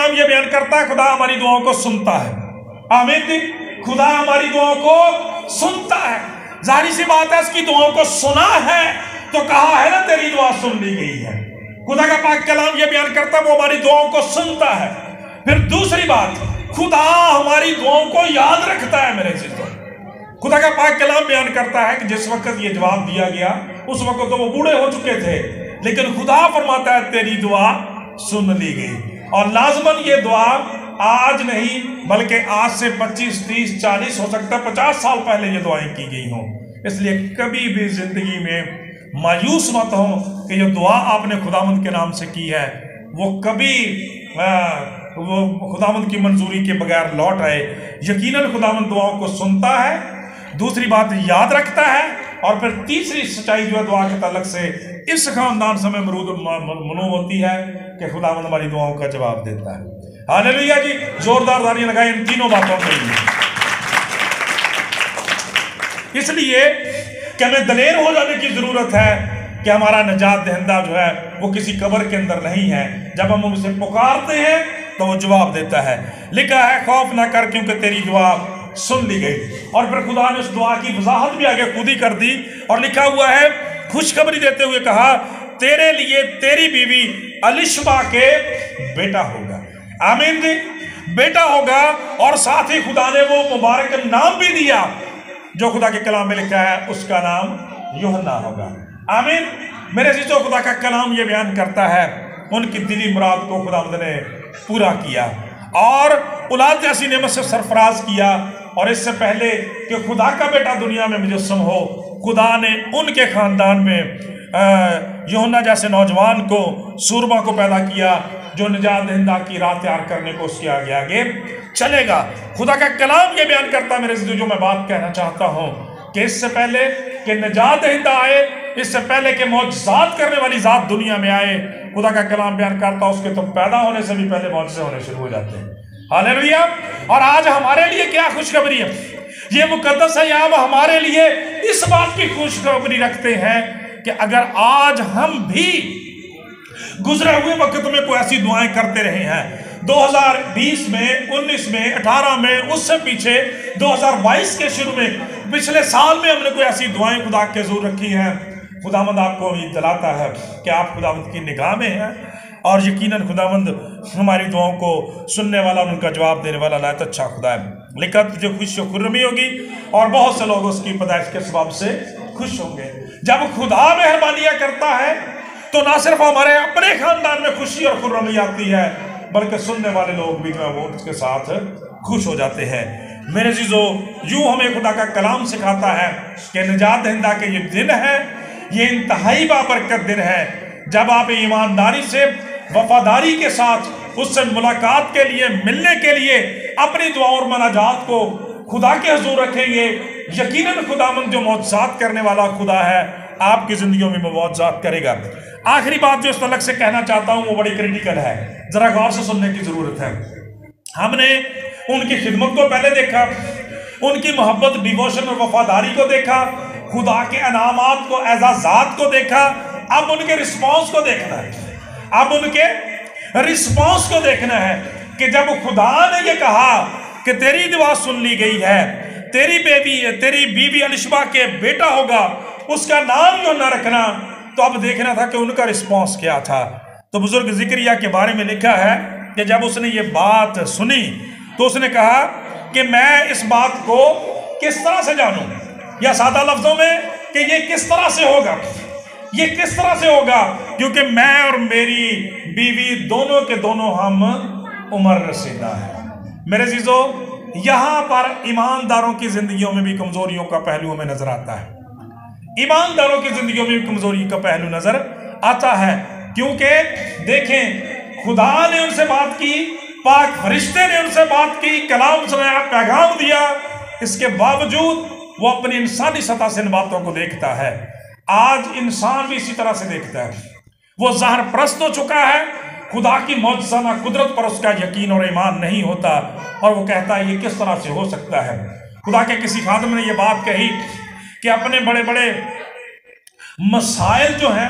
کلام یہ بیان کرتا ہے خدا ہماری دعاؤں کو سنتا ہے. آمین جی. خدا ہماری دعاؤں کو سنتا ہے. ظاہری سی بات ہے اس کی دعاؤں کو سنا ہے تو کہا ہے نا تیری دعا سن لی گئی ہے. خدا کا پاک کلام یہ بیان کرتا ہے وہ ہماری دعاؤں کو سنتا ہے. پھر دوسری بات, خدا ہماری دعاؤں کو یاد رکھتا ہے. میرے عزیزو, خدا کا پاک کلام بیان کرتا ہے کہ جس وقت یہ جواب دیا گیا اس وقت تو وہ بوڑھے ہو چکے تھے, لیکن خدا فرماتا ہے تیری دعا سن لی گئی. اور لازماً یہ دعا آج نہیں بلکہ آج سے 25 30 40 ہو سکتا ہے 50 سال پہلے یہ دعائیں کی گئی ہوں. اس لیے کبھی بھی زندگی میں مایوس مت ہو کہ یہ دعا آپ نے خداوند کے نام سے کی ہے وہ کبھی وہ خداوند کی منظوری کے بغیر لوٹ آئے. یقیناً خداوند دعاؤں کو سنتا ہے, دوسری بات یاد رکھتا ہے, اور پھر تیسری سچائی جو ہے دعا کے تعلق سے اس خاندان سے ہمیں منو ہوتی ہے کہ خداوند ہماری دعاؤں کا جواب دیتا ہے. ہاللیلویہ جی. زوردار تالیاں لگائیں ان تینوں باتوں کے لیے. اس لیے کہ ہمیں دلیر ہو جانے کی ضرورت ہے کہ ہمارا نجات دہندہ جو ہے وہ کسی قبر کے اندر نہیں ہے. جب ہم اسے پکارتے ہیں تو وہ جواب دیتا ہے. لکھا ہے خوف نہ کر کیونکہ تیری دعا سن لی گئی. اور پھر خدا نے اس دعا کی وضاحت بھی آگے خود ہی کر دی اور لکھا ہوا ہے خوشخبری دیتے ہوئے کہا تیرے لیے تیری بیوی الشبا کے بیٹا ہوگا. آمین جی. بیٹا ہوگا, اور ساتھ ہی خدا نے وہ مبارک نام بھی دیا جو خدا کے کلام میں لکھا ہے, اس کا نام یوحنا ہوگا. آمین. میرے عزیزو, خدا کا کلام یہ بیان کرتا ہے ان کی دلی مراد کو خداوند نے پورا کیا اور اولاد جیسی نعمت سے سرفراز کیا. اور اس سے پہلے کہ خدا کا بیٹا دنیا میں مجسم ہو, خدا نے ان کے خاندان میں یوحنا جیسے نوجوان کو, سورما کو پیدا کیا جو نجات دہندہ کی راہ تیار کرنے کو اس کے آگے آگے چلے گا. خدا کا کلام یہ بیان کرتا ہے میرے عزیزو, جو میں بات کہنا چاہتا ہوں کہ اس سے پہلے کہ نجات دہندہ آئے, اس سے پہلے کہ معجزات کرنے والی ذات دنیا میں آئے, خدا کا کلام بیان کرتا اس کے تو پیدا ہونے سے بھی پہلے معجزے ہونے شروع ہو جاتے ہیں. ہاللیلویہ. اور آج ہمارے لیے کیا خوشخبری ہے, یہ مقدس ایام ہمارے لیے اس بات کی خوشخبری رکھتے ہیں کہ اگر آج ہم بھی گزرے ہوئے وقت میں کوئی ایسی دعائیں کرتے رہے ہیں, 2020 میں 19 میں 18 میں, اس سے پیچھے 2022 کے شروع میں, پچھلے سال میں ہم نے کوئی ایسی دعائیں خدا کے حضور رکھی ہیں, خداوند آپ کو یہ دلاتا ہے کہ آپ خداوند کی نگاہ میں ہیں اور یقیناً خداوند ہماری دعاؤں کو سننے والا اور ان کا جواب دینے والا نہایت اچھا خدا ہے. لکھا تجھے خوشی و خرمی ہوگی اور بہت سے لوگ اس کی پیدائش کے سبب سے خوش ہوں گے. جب خدا مہربانیاں کرتا ہے تو نہ صرف ہمارے اپنے خاندان میں خوشی اور خرمی آتی ہے بلکہ سننے والے لوگ بھی جو ہے وہ اس کے ساتھ خوش ہو جاتے ہیں. میرے عزیزو, یوں ہمیں خدا کا کلام سکھاتا ہے کہ نجات دہندہ کے یہ دن ہے, یہ انتہائی بابرکت دن ہے جب آپ ایمانداری سے, وفاداری کے ساتھ اس سے ملاقات کے لیے, ملنے کے لیے اپنی دعا اور مناجات کو خدا کے حضور رکھیں گے. یقیناً خداوند جو معجزات کرنے والا خدا ہے آپ کی زندگیوں میں معجزات کرے گا. آخری بات جو اس تعلق سے کہنا چاہتا ہوں وہ بڑی کریٹیکل ہے, ذرا غور سے سننے کی ضرورت ہے. ہم نے ان کی خدمت کو پہلے دیکھا, ان کی محبت, ڈیووشن اور وفاداری کو دیکھا, خدا کے انعامات کو, اعزازات کو دیکھا. اب ان کے رسپانس کو دیکھنا ہے, اب ان کے رسپانس کو دیکھنا ہے کہ جب خدا نے یہ کہا کہ تیری دعا سن لی گئی ہے, تیری بیوی الشبا کے بیٹا ہوگا, اس کا نام یوحنا رکھنا, تو اب دیکھنا تھا کہ ان کا رسپانس کیا تھا. تو بزرگ زکریا کے بارے میں لکھا ہے کہ جب اس نے یہ بات سنی تو اس نے کہا کہ میں اس بات کو کس طرح سے جانوں, یا سادہ لفظوں میں کہ یہ کس طرح سے ہوگا, یہ کس طرح سے ہوگا, کیونکہ میں اور میری بیوی دونوں کے دونوں ہم عمر رسیدہ ہیں. میرے عزیزو, یہاں پر ایمانداروں کی زندگیوں میں بھی کمزوریوں کا پہلو ہمیں نظر آتا ہے. ایمانداروں کی زندگیوں میں بھی کمزوری کا پہلو نظر آتا ہے, کیونکہ دیکھیں خدا نے ان سے بات کی, پاک فرشتے نے ان سے بات کی, کلام سنایا, پیغام دیا, اس کے باوجود وہ اپنی انسانی سطح سے ان باتوں کو دیکھتا ہے. آج انسان بھی اسی طرح سے دیکھتا ہے, وہ ظاہر پرست ہو چکا ہے, خدا کی معجزانہ قدرت پر اس کا یقین اور ایمان نہیں ہوتا اور وہ کہتا ہے یہ کس طرح سے ہو سکتا ہے. خدا کے کسی خادم نے یہ بات کہی کہ اپنے بڑے بڑے مسائل جو ہیں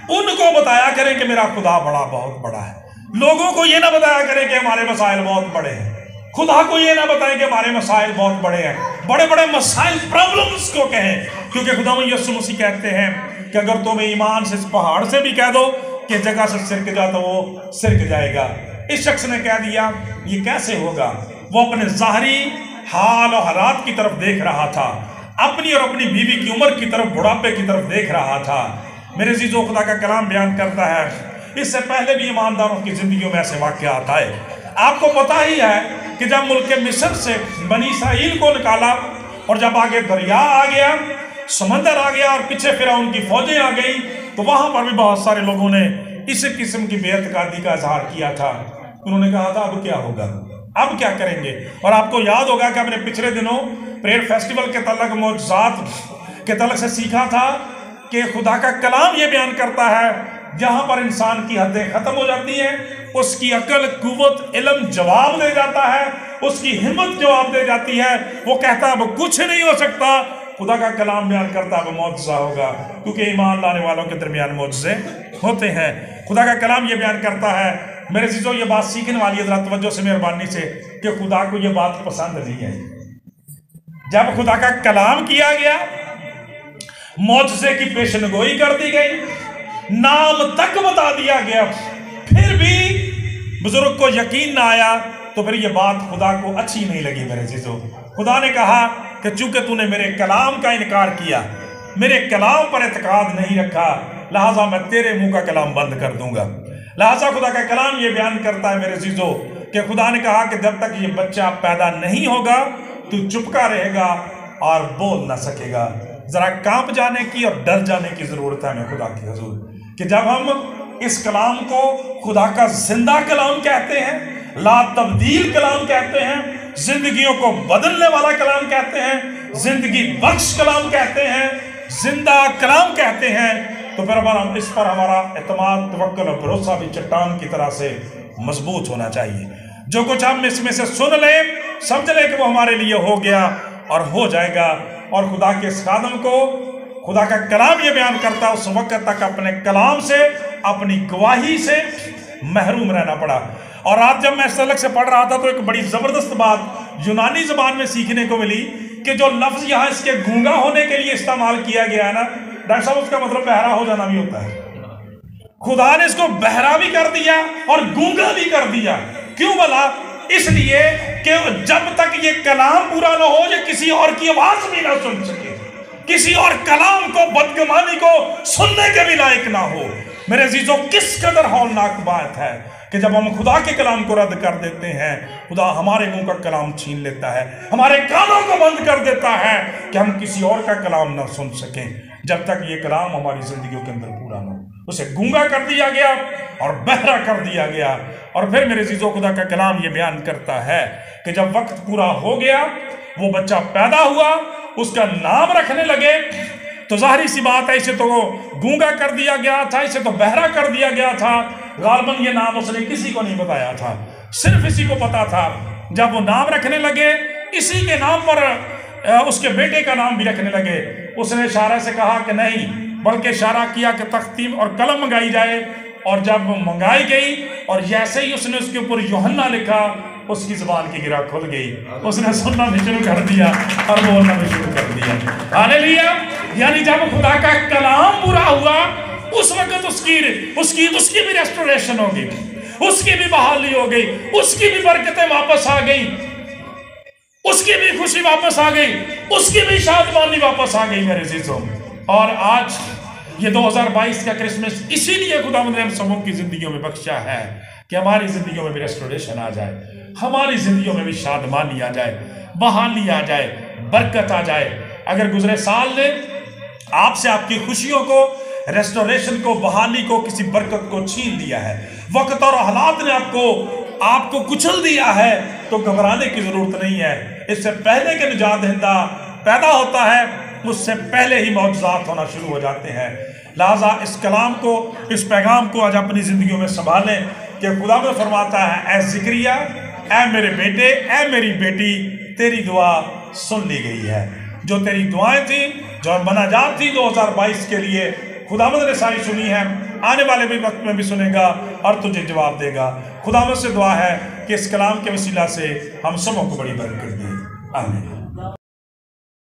ان کو بتایا کریں کہ میرا خدا بہت بڑا ہے. लोगों को ये ना बताया करें कि हमारे मसाइल बहुत बड़े हैं, खुदा को ये ना बताएं कि हमारे मसाइल बहुत बड़े हैं। बड़े बड़े मसाइल, प्रॉब्लम्स को कहें, क्योंकि खुदा यीशु मसीह कहते हैं कि अगर तुम्हें ईमान से इस पहाड़ से भी कह दो कि जगह से सिरक जा, तो वो सिरक जाएगा। इस शख्स ने कह दिया ये कैसे होगा? वो अपने ज़ाहरी हाल और हालात की तरफ देख रहा था, अपनी और अपनी बीवी की उम्र की तरफ, बुढ़ापे की तरफ देख रहा था। मेरे अज़ीज़ों, खुदा का कलाम बयान करता है, इससे पहले भी ईमानदारों की जिंदगियों में ऐसे वाक़यात आए। आपको पता ही है कि जब मुल्क मिस्र से बनी इसराइल को निकाला और जब आगे दरिया आ गया, समंदर आ गया और पीछे फिरौन की फौजें आ गई, तो वहां पर भी बहुत सारे लोगों ने इस किस्म की बेअतकादी का इजहार किया था। उन्होंने कहा था अब क्या होगा, अब क्या करेंगे। और आपको याद होगा कि हमने पिछले दिनों प्रेयर फेस्टिवल के तलक, मौजज़ात के तलक से सीखा था कि खुदा का कलाम ये बयान करता है जहां पर इंसान की हदें खत्म हो जाती हैं, उसकी अकल, कुव्वत, इल्म जवाब दे जाता है, उसकी हिम्मत जवाब दे जाती है। वो कहता है अब कुछ नहीं हो सकता। खुदा का कलाम बयान करता है अब मौजज़ा होगा, क्योंकि ईमान लाने वालों के दरमियान मौजज़े होते हैं। खुदा का कलाम ये बयान करता है, मेरे अज़ीज़ों, ये बात सीखने वाली है, ज़रा तवज्जो से, मेहरबानी से, कि खुदा को ये बात पसंद नहीं है। जब खुदा का कलाम किया गया, मौजज़े की पेशनगोई कर दी गई, नाम तक बता दिया गया, फिर भी बुजुर्ग को यकीन ना आया, तो फिर ये बात खुदा को अच्छी नहीं लगी। मेरे अज़ीज़ों, खुदा ने कहा कि चूंकि तूने मेरे कलाम का इनकार किया, मेरे कलाम पर एतकाद नहीं रखा, लिहाजा मैं तेरे मुंह का कलाम बंद कर दूंगा। लिहाजा खुदा का कलाम ये बयान करता है मेरे अज़ीज़ों कि खुदा ने कहा कि जब तक ये बच्चा पैदा नहीं होगा तू चुपका रहेगा और बोल ना सकेगा। जरा कांप जाने की और डर जाने की जरूरत है हमें खुदा की हुजूर, कि जब हम इस कलाम को खुदा का जिंदा कलाम कहते हैं, ला तब्दील कलाम कहते हैं, जिंदगियों को बदलने वाला कलाम कहते हैं, जिंदगी बख्श कलाम कहते हैं, जिंदा कलाम कहते हैं, तो फिर हमारा इस पर हमारा एतमाद, तवक्कुल और भरोसा भी चट्टान की तरह से मजबूत होना चाहिए। जो कुछ हम इसमें से सुन लें, समझ लें कि वो हमारे लिए हो गया और हो जाएगा। और खुदा के इस खादम को खुदा का कलाम ये बयान करता है, उस वक्त तक अपने कलाम से, अपनी गवाही से महरूम रहना पड़ा। और आज जब मैं इस तलक से पढ़ रहा था तो एक बड़ी ज़बरदस्त बात यूनानी ज़बान में सीखने को मिली कि जो लफ्ज़ यहाँ इसके गूंगा होने के लिए इस्तेमाल किया गया है ना डॉक्टर साहब, उसका मतलब बहरा हो जाना भी होता है। खुदा ने इसको बहरा भी कर दिया और गूंगा भी कर दिया। क्यों भला? इसलिए कि जब तक ये कलाम पूरा ना हो, ये किसी और की आवाज भी ना सुन सके, किसी और कलाम को, बदगुमानी को सुनने के भी लायक ना हो। मेरे अजीजों, किस कदर हौलनाक बात है कि जब हम खुदा के कलाम को रद्द कर देते हैं, खुदा हमारे मुंह का कलाम छीन लेता है, हमारे कानों को बंद कर देता है कि हम किसी और का कलाम ना सुन सकें। जब तक ये कलाम हमारी जिंदगियों के अंदर पूरा ना हो, उसे गूंगा कर दिया गया और बहरा कर दिया गया। और फिर मेरे अजीजों, खुदा का कलाम ये बयान करता है कि जब वक्त पूरा हो गया, वो बच्चा पैदा हुआ, उसका नाम रखने लगे, तो जाहिर सी बात है, इसे तो गूंगा कर दिया गया था, इसे तो बहरा कर दिया गया था। गालबन ये नाम उसने किसी को नहीं बताया था, सिर्फ इसी को पता था। जब वो नाम रखने लगे, इसी के नाम पर उसके बेटे का नाम भी रखने लगे। उसने इशारा से कहा कि नहीं, बल्कि इशारा किया कि तख्तीम और कलम मंगाई जाए। और जब मंगाई गई और जैसे ही उसने उसके ऊपर यूहन्ना लिखा, उसकी जुबान की गिरा खुल गई, उसने सुनना भी शुरू कर दिया और बोलना भी शुरू कर दिया। हालेलुया! यानी जब खुदा का कलाम पूरा हुआ, उस वक्त उसकी भी रेस्टोरेशन हो गई, उसकी भी बहाली हो गई, उसकी भी बरकतें वापस आ गई, उसकी भी खुशी वापस आ गई, उसकी भी शादमानी वापस आ गई मेरे अजीजों। और आज ये 2022 का क्रिसमस इसीलिए खुदावंद ने हम सबों की जिंदगियों में बख्शा है कि हमारी जिंदगियों में भी रेस्टोरेशन आ जाए, हमारी जिंदगियों में भी शादमानी आ जाए, बहाली आ जाए, बरकत आ जाए। अगर गुजरे साल ने आपसे आपकी खुशियों को, रेस्टोरेशन को, बहाली को, किसी बरकत को छीन लिया है, वक्त और हालात ने आपको कुचल दिया है, तो घबराने की जरूरत नहीं है। इससे पहले कि निजात दहिंदा पैदा होता है, उससे पहले ही मौजज़ात होना शुरू हो जाते हैं। लिहाजा इस कलाम को, इस पैगाम को आज अपनी जिंदगियों में संभालें कि खुदा में फरमाता है, ऐ ज़िक्रिया, ऐ मेरे बेटे, ऐ मेरी बेटी, तेरी दुआ सुन ली गई है। जो तेरी दुआएं थी, जो मनाजात थी 2022 के लिए, خداوند نے ساری سنی ہے، آنے والے بھی وقت میں بھی سنے گا اور تجھے جواب دے گا۔ خداوند سے دعا ہے کہ اس کلام کے وسیلہ سے ہم سبوں کو بڑی برکت دے، آمین۔